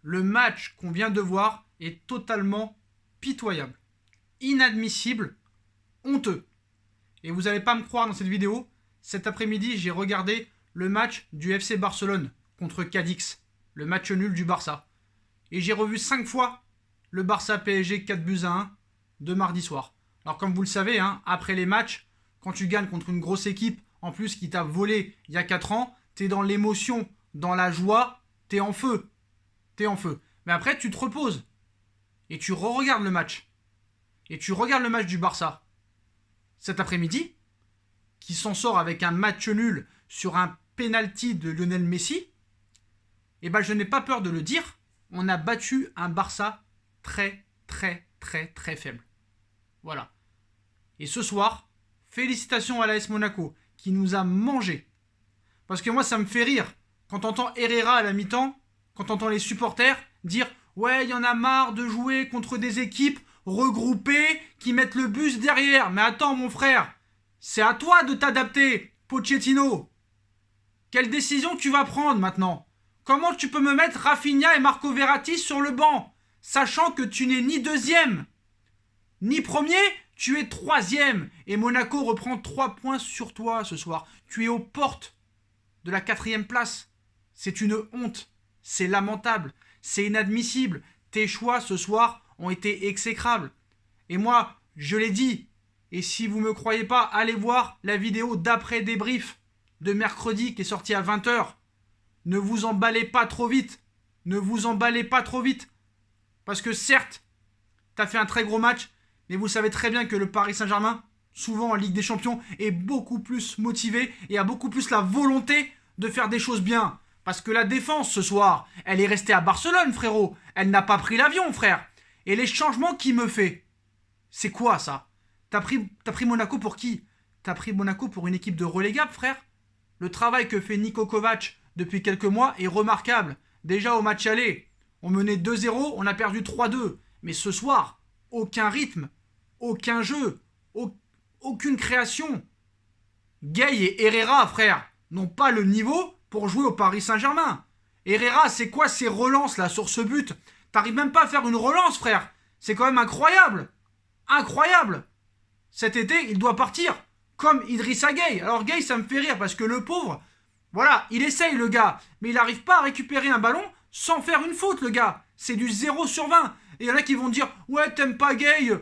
le match qu'on vient de voir est totalement pitoyable, inadmissible, honteux. Et vous n'allez pas me croire dans cette vidéo, cet après-midi, j'ai regardé le match du FC Barcelone contre Cadix, le match nul du Barça. Et j'ai revu 5 fois le Barça PSG 4-1 de mardi soir. Alors comme vous le savez, après les matchs, quand tu gagnes contre une grosse équipe, en plus qui t'a volé il y a 4 ans, t'es dans l'émotion, dans la joie, t'es en feu. T'es en feu. Mais après, tu te reposes. Et tu re-regardes le match. Et tu regardes le match du Barça. Cet après-midi, qui s'en sort avec un match nul sur un penalty de Lionel Messi, et ben je n'ai pas peur de le dire, on a battu un Barça très faible. Voilà. Et ce soir, félicitations à l'AS Monaco, qui nous a mangé. Parce que moi, ça me fait rire quand t'entends Herrera à la mi-temps, quand t'entends les supporters dire « Ouais, il y en a marre de jouer contre des équipes regroupées qui mettent le bus derrière. » Mais attends, mon frère, c'est à toi de t'adapter, Pochettino. Quelle décision tu vas prendre maintenant? Comment tu peux me mettre Rafinha et Marco Verratti sur le banc, sachant que tu n'es ni deuxième, ni premier, tu es troisième. Et Monaco reprend 3 points sur toi ce soir. Tu es aux portes de la 4e place. C'est une honte. C'est lamentable. C'est inadmissible. Tes choix ce soir ont été exécrables. Et moi, je l'ai dit. Et si vous ne me croyez pas, allez voir la vidéo d'après débrief de mercredi qui est sortie à 20h. Ne vous emballez pas trop vite. Ne vous emballez pas trop vite. Parce que certes, tu as fait un très gros match, mais vous savez très bien que le Paris Saint-Germain, souvent en Ligue des Champions, est beaucoup plus motivé et a beaucoup plus la volonté de faire des choses bien. Parce que la défense ce soir, elle est restée à Barcelone, frérot. Elle n'a pas pris l'avion, frère. Et les changements qu'il me fait, c'est quoi ça? T'as pris Monaco pour qui? T'as pris Monaco pour une équipe de relégable, frère? Le travail que fait Niko Kovac depuis quelques mois est remarquable. Déjà au match aller, on menait 2-0, on a perdu 3-2. Mais ce soir, aucun rythme, aucun jeu, aucune création. Gay et Herrera, frère, n'ont pas le niveau pour jouer au Paris Saint-Germain. Herrera, c'est quoi ces relances là sur ce but? T'arrives même pas à faire une relance, frère. C'est quand même incroyable. Incroyable. Cet été, il doit partir. Comme Idrissa Gueye. Alors Gueye, ça me fait rire parce que le pauvre, voilà, il essaye le gars. Mais il n'arrive pas à récupérer un ballon sans faire une faute, le gars. C'est du 0/20. Et il y en a qui vont dire « Ouais, t'aimes pas Gueye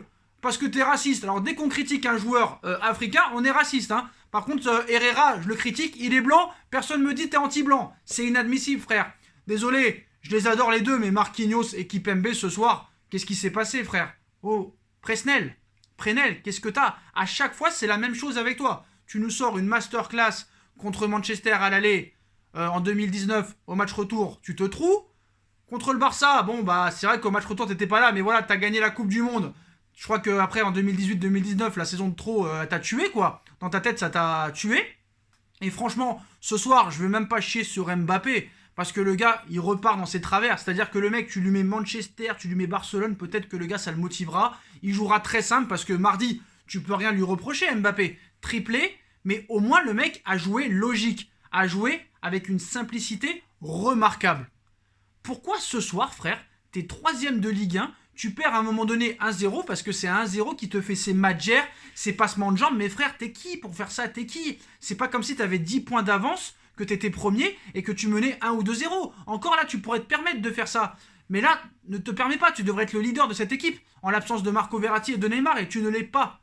parce que t'es raciste. » Alors dès qu'on critique un joueur africain, on est raciste. Par contre, Herrera, je le critique, il est blanc, personne me dit t'es anti-blanc. C'est inadmissible, frère. Désolé, je les adore les deux, mais Marquinhos et Kipembe ce soir, qu'est-ce qui s'est passé, frère? Oh, Presnel, qu'est-ce que t'as? À chaque fois, c'est la même chose avec toi. Tu nous sors une masterclass contre Manchester à l'aller en 2019, au match retour, tu te trouves. Contre le Barça, bon, bah, c'est vrai qu'au match retour, t'étais pas là, mais voilà, t'as gagné la Coupe du Monde. Je crois qu'après, en 2018-2019, la saison de trop, t'as tué, quoi. Dans ta tête, ça t'a tué. Et franchement, ce soir, je veux même pas chier sur Mbappé, parce que le gars, il repart dans ses travers. C'est-à-dire que le mec, tu lui mets Manchester, tu lui mets Barcelone, peut-être que le gars, ça le motivera. Il jouera très simple, parce que mardi, tu peux rien lui reprocher, Mbappé. Triplé, mais au moins, le mec a joué logique, a joué avec une simplicité remarquable. Pourquoi ce soir, frère, t'es 3ème de Ligue 1, tu perds à un moment donné 1-0 parce que c'est 1-0 qui te fait ces matchs, ces passements de jambes. Mais frère, t'es qui pour faire ça? T'es qui? C'est pas comme si t'avais 10 points d'avance, que t'étais premier et que tu menais 1 ou 2-0. Encore là, tu pourrais te permettre de faire ça. Mais là, ne te permets pas, tu devrais être le leader de cette équipe en l'absence de Marco Verratti et de Neymar et tu ne l'es pas.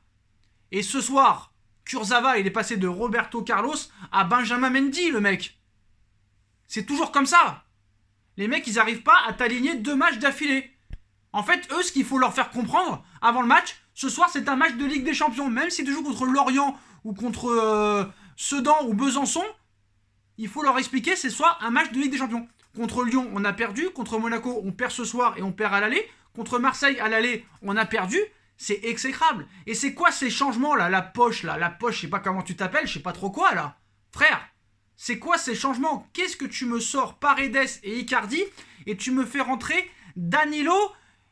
Et ce soir, Kurzawa, il est passé de Roberto Carlos à Benjamin Mendy, le mec. C'est toujours comme ça. Les mecs, ils n'arrivent pas à t'aligner 2 matchs d'affilée. En fait, eux, ce qu'il faut leur faire comprendre avant le match, ce soir, c'est un match de Ligue des Champions. Même si tu joues contre Lorient ou contre Sedan ou Besançon, il faut leur expliquer c'est soit un match de Ligue des Champions. Contre Lyon, on a perdu. Contre Monaco, on perd ce soir et on perd à l'aller. Contre Marseille, à l'aller, on a perdu. C'est exécrable. Et c'est quoi ces changements là? La poche, je sais pas comment tu t'appelles, je sais pas trop quoi là. Frère, c'est quoi ces changements? Qu'est-ce que tu me sors Paredes et Icardi et tu me fais rentrer Danilo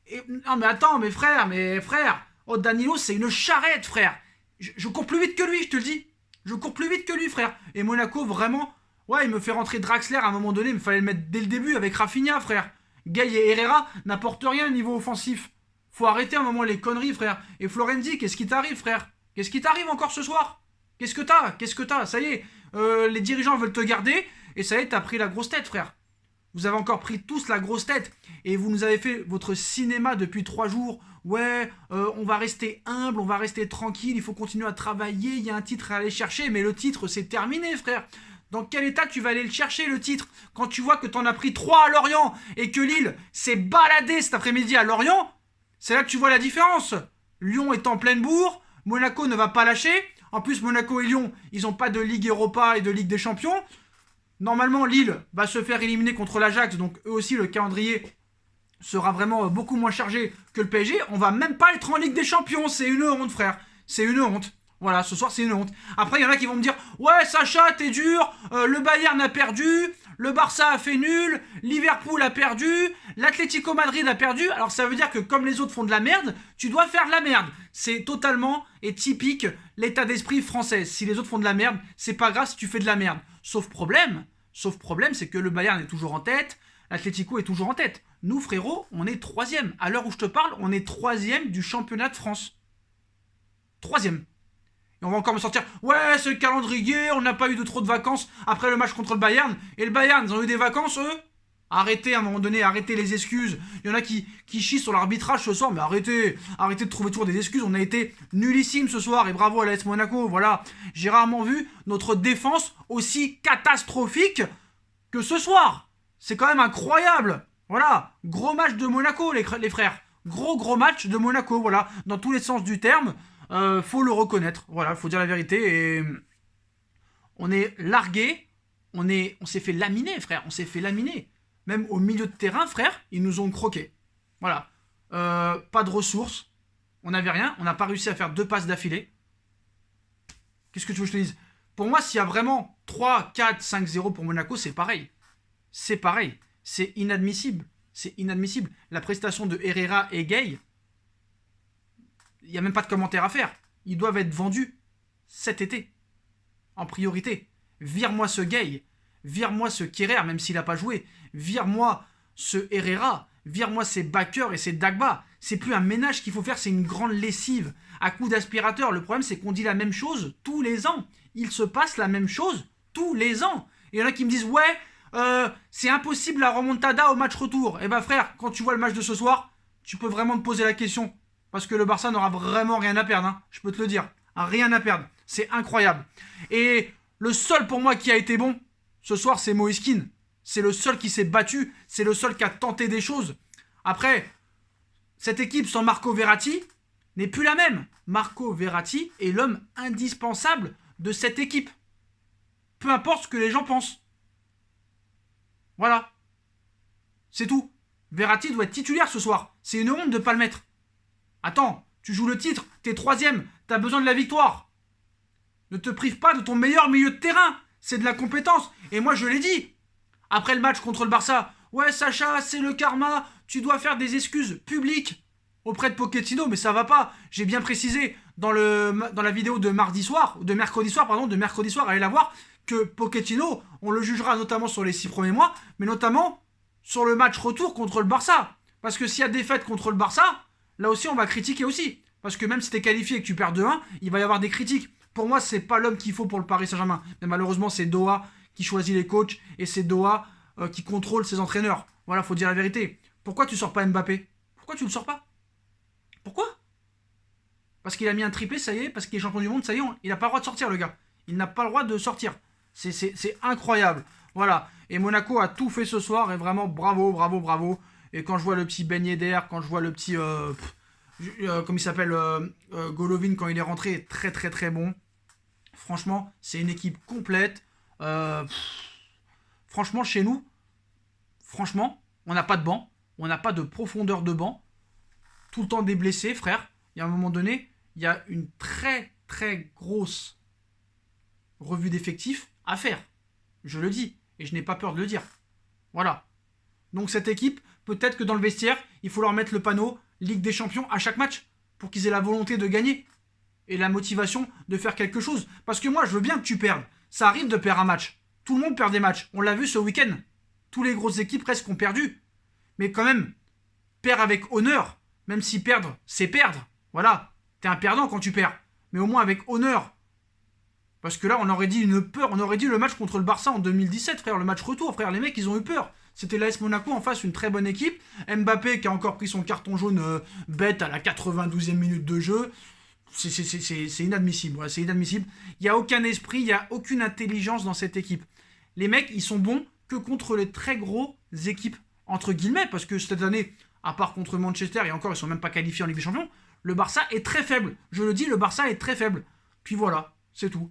et... Non mais attends, mais frère. Oh, Danilo, c'est une charrette, frère. Je cours plus vite que lui, je te le dis. Je cours plus vite que lui, frère. Et Monaco, vraiment, ouais, il me fait rentrer Draxler à un moment donné, mais il fallait le mettre dès le début avec Rafinha, frère. Gay et Herrera n'apportent rien au niveau offensif. Faut arrêter un moment les conneries, frère. Et Florenzi, qu'est-ce qui t'arrive, frère? Qu'est-ce qui t'arrive encore ce soir? Qu'est-ce que t'as? Qu'est-ce que t'as? Ça y est, les dirigeants veulent te garder, et ça y est, t'as pris la grosse tête, frère. Vous avez encore pris tous la grosse tête, et vous nous avez fait votre cinéma depuis 3 jours. Ouais, on va rester humble, on va rester tranquille, il faut continuer à travailler, il y a un titre à aller chercher, mais le titre, c'est terminé, frère. Dans quel état tu vas aller le chercher, le titre? Quand tu vois que t'en as pris 3 à Lorient, et que Lille s'est baladé cet après-midi à Lorient, c'est là que tu vois la différence. Lyon est en pleine bourre, Monaco ne va pas lâcher. En plus, Monaco et Lyon, ils n'ont pas de Ligue Europa et de Ligue des Champions. Normalement, Lille va se faire éliminer contre l'Ajax, donc eux aussi, le calendrier sera vraiment beaucoup moins chargé que le PSG. On va même pas être en Ligue des Champions, c'est une honte, frère. C'est une honte. Voilà, ce soir, c'est une honte. Après, il y en a qui vont me dire « Ouais, Sacha, t'es dur, le Bayern a perdu, le Barça a fait nul, Liverpool a perdu, l'Atlético Madrid a perdu. » Alors, ça veut dire que comme les autres font de la merde, tu dois faire de la merde. C'est totalement et typique l'état d'esprit français. Si les autres font de la merde, c'est pas grave si tu fais de la merde. Sauf problème, c'est que le Bayern est toujours en tête, l'Atlético est toujours en tête. Nous, frérot, on est 3e. À l'heure où je te parle, on est 3e du championnat de France. 3e. Et on va encore me sortir, ouais, c'est le calendrier, on n'a pas eu de trop de vacances après le match contre le Bayern. Et le Bayern, ils ont eu des vacances, eux? Arrêtez à un moment donné, arrêtez les excuses. Il y en a qui chient sur l'arbitrage ce soir, mais arrêtez de trouver toujours des excuses. On a été nullissime ce soir et bravo à l'AS Monaco. Voilà, j'ai rarement vu notre défense aussi catastrophique que ce soir. C'est quand même incroyable. Voilà, gros match de Monaco, les frères. Gros match de Monaco, voilà, dans tous les sens du terme. Faut le reconnaître, voilà, faut dire la vérité. Et on est largué, on s'est fait laminer, frère, on s'est fait laminer. Même au milieu de terrain, frère, ils nous ont croqué. Voilà, pas de ressources, on n'avait rien, on n'a pas réussi à faire 2 passes d'affilée. Qu'est-ce que tu veux que je te dise? Pour moi, s'il y a vraiment 3, 4, 5-0 pour Monaco, c'est pareil. C'est pareil, c'est inadmissible. C'est inadmissible. La prestation de Herrera et Gay, il n'y a même pas de commentaire à faire. Ils doivent être vendus cet été. En priorité. Vire-moi ce Gay. Vire-moi ce Kerrer, même s'il n'a pas joué. Vire-moi ce Herrera. Vire-moi ces Bakker et ces Dagba. C'est plus un ménage qu'il faut faire, c'est une grande lessive. À coup d'aspirateur. Le problème, c'est qu'on dit la même chose tous les ans. Il se passe la même chose tous les ans. Et il y en a qui me disent, ouais, c'est impossible la remontada au match retour. Eh ben frère, quand tu vois le match de ce soir, tu peux vraiment te poser la question. Parce que le Barça n'aura vraiment rien à perdre, hein. Je peux te le dire. Rien à perdre. C'est incroyable. Et le seul pour moi qui a été bon, ce soir, c'est Moïse Kean. C'est le seul qui s'est battu. C'est le seul qui a tenté des choses. Après, cette équipe sans Marco Verratti n'est plus la même. Marco Verratti est l'homme indispensable de cette équipe. Peu importe ce que les gens pensent. Voilà. C'est tout. Verratti doit être titulaire ce soir. C'est une honte de ne pas le mettre. Attends, tu joues le titre, t'es 3e, t'as besoin de la victoire. Ne te prive pas de ton meilleur milieu de terrain. C'est de la compétence. Et moi, je l'ai dit. Après le match contre le Barça, ouais, Sacha, c'est le karma. Tu dois faire des excuses publiques auprès de Pochettino, mais ça va pas. J'ai bien précisé dans la vidéo de mercredi soir, allez la voir, que Pochettino, on le jugera notamment sur les 6 premiers mois, mais notamment sur le match retour contre le Barça. Parce que s'il y a défaite contre le Barça, là aussi on va critiquer aussi. Parce que même si t'es qualifié et que tu perds 2-1, il va y avoir des critiques. Pour moi, c'est pas l'homme qu'il faut pour le Paris Saint-Germain. Mais malheureusement, c'est Doha qui choisit les coachs et c'est Doha qui contrôle ses entraîneurs. Voilà, faut dire la vérité. Pourquoi tu sors pas Mbappé? Pourquoi tu le sors pas? Pourquoi? Parce qu'il a mis un triplé, ça y est, parce qu'il est champion du monde, ça y est, il n'a pas le droit de sortir, le gars. Il n'a pas le droit de sortir. C'est incroyable. Voilà. Et Monaco a tout fait ce soir et vraiment bravo, bravo, bravo. Et quand je vois le petit Ben Yedder, quand je vois le petit... comment il s'appelle Golovin, quand il est rentré, très très très bon. Franchement, c'est une équipe complète. Franchement, chez nous, on n'a pas de banc. On n'a pas de profondeur de banc. Tout le temps des blessés, frère. Il y a un moment donné, il y a une très très grosse revue d'effectifs à faire. Je le dis. Et je n'ai pas peur de le dire. Voilà. Donc cette équipe, peut-être que dans le vestiaire, il faut leur mettre le panneau Ligue des Champions à chaque match. Pour qu'ils aient la volonté de gagner. Et la motivation de faire quelque chose. Parce que moi, je veux bien que tu perdes. Ça arrive de perdre un match. Tout le monde perd des matchs. On l'a vu ce week-end. Toutes les grosses équipes presque ont perdu. Mais quand même, perds avec honneur. Même si perdre, c'est perdre. Voilà, t'es un perdant quand tu perds. Mais au moins avec honneur. Parce que là, on aurait dit une peur. On aurait dit le match contre le Barça en 2017, frère. Le match retour, frère. Les mecs, ils ont eu peur. C'était l'AS Monaco en face, une très bonne équipe. Mbappé qui a encore pris son carton jaune bête à la 92e minute de jeu. C'est inadmissible. Voilà, c'est inadmissible. Il n'y a aucun esprit, il n'y a aucune intelligence dans cette équipe. Les mecs, ils sont bons que contre les très grosses équipes, entre guillemets. Parce que cette année, à part contre Manchester, et encore, ils ne sont même pas qualifiés en Ligue des Champions, le Barça est très faible. Je le dis, le Barça est très faible. Puis voilà, c'est tout.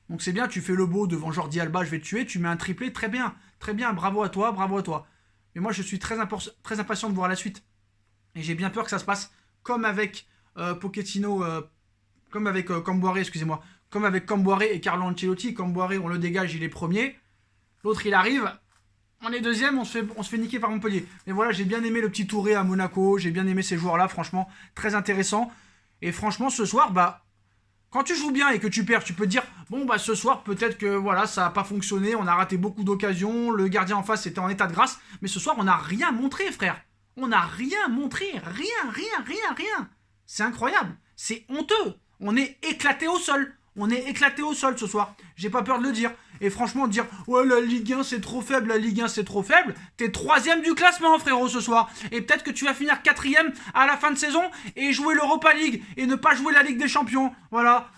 Donc c'est bien, tu fais le beau devant Jordi Alba, je vais te tuer, tu mets un triplé, très bien, bravo à toi, bravo à toi. Mais moi je suis très impatient de voir la suite. Et j'ai bien peur que ça se passe comme avec Pochettino, comme avec Camboire, excusez-moi, comme avec Camboire et Carlo Ancelotti. Camboire, on le dégage, il est premier. L'autre il arrive, on est deuxième, on se fait niquer par Montpellier. Mais voilà, j'ai bien aimé le petit Touré à Monaco, j'ai bien aimé ces joueurs-là, franchement, très intéressant. Et franchement, ce soir, quand tu joues bien et que tu perds, tu peux te dire, bon ce soir peut-être que voilà, ça n'a pas fonctionné, on a raté beaucoup d'occasions, le gardien en face était en état de grâce, mais ce soir on n'a rien montré, frère. On n'a rien montré, rien. C'est incroyable, c'est honteux. On est éclaté au sol. On est éclaté au sol ce soir. J'ai pas peur de le dire. Et franchement, dire ouais, la Ligue 1 c'est trop faible, t'es 3ème du classement, frérot, ce soir. Et peut-être que tu vas finir 4ème à la fin de saison et jouer l'Europa League et ne pas jouer la Ligue des Champions. Voilà.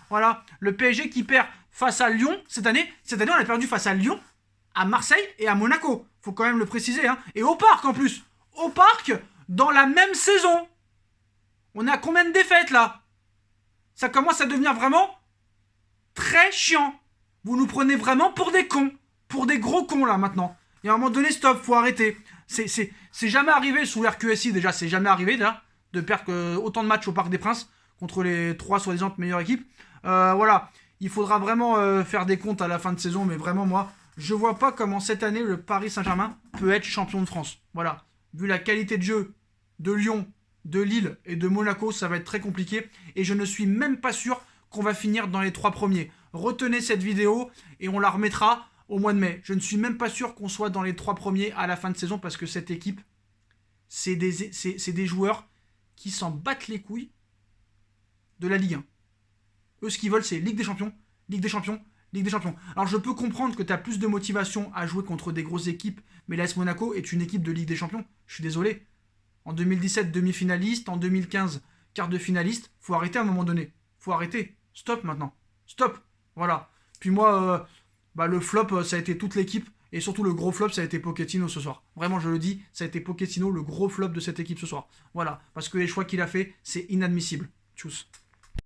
Le PSG qui perd face à Lyon cette année. Cette année, on a perdu face à Lyon, à Marseille et à Monaco. Faut quand même le préciser, hein. Et au Parc en plus. Au Parc, dans la même saison. On a combien de défaites là? Ça commence à devenir vraiment très chiant. Vous nous prenez vraiment pour des cons. Pour des gros cons là maintenant. Et à un moment donné, stop, faut arrêter. C'est jamais arrivé sous RQSI déjà. C'est jamais arrivé déjà de perdre autant de matchs au Parc des Princes contre les 3 soi-disant meilleures équipes. Voilà. Il faudra vraiment faire des comptes à la fin de saison. Mais vraiment, moi, je vois pas comment cette année le Paris Saint-Germain peut être champion de France. Voilà. Vu la qualité de jeu de Lyon, de Lille et de Monaco, ça va être très compliqué. Et je ne suis même pas sûr qu'on va finir dans les 3 premiers. Retenez cette vidéo et on la remettra au mois de mai. Je ne suis même pas sûr qu'on soit dans les 3 premiers à la fin de saison parce que cette équipe, c'est des joueurs qui s'en battent les couilles de la Ligue 1. Eux, ce qu'ils veulent, c'est Ligue des Champions, Ligue des Champions, Ligue des Champions. Alors, je peux comprendre que tu as plus de motivation à jouer contre des grosses équipes, mais l'AS Monaco est une équipe de Ligue des Champions. Je suis désolé. En 2017, demi-finaliste. En 2015, quart de finaliste. Faut arrêter à un moment donné. Faut arrêter. Stop maintenant. Stop. Voilà. Puis moi, le flop, ça a été toute l'équipe. Et surtout, le gros flop, ça a été Pochettino ce soir. Vraiment, je le dis, ça a été Pochettino, le gros flop de cette équipe ce soir. Voilà. Parce que les choix qu'il a fait, c'est inadmissible. Tchuss.